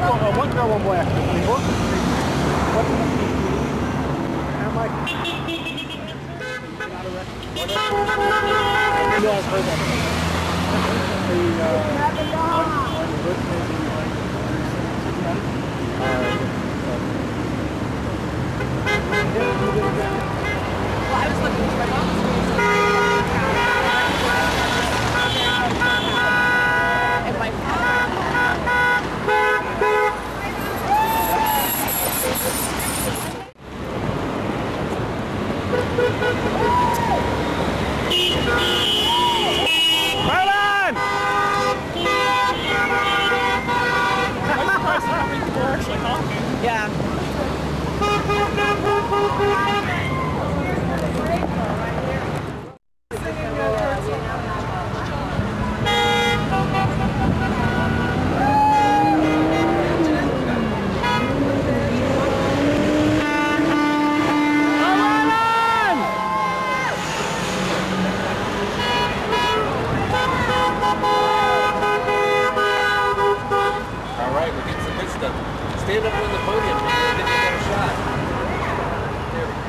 one girl, one boy, actually. I'm like, no, I've heard that. Well, I was looking for my mom's and my yeah. Stand up on the podium, man. Then you got a shot. There we go.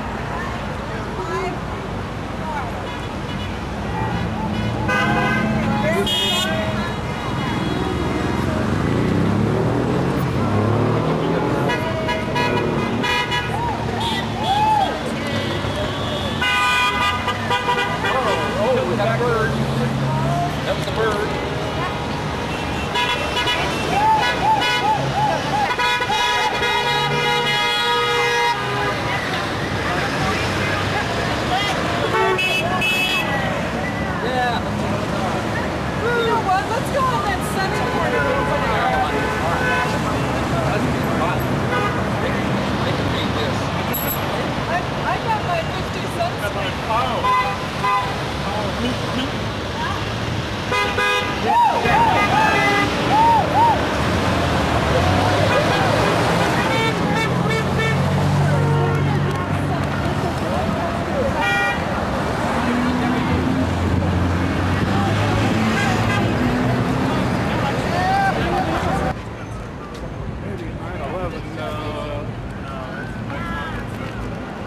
Oh, we got a bird. That was a bird. Let's go on that sunny corner over there. I got my 50 cents.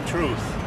Truth.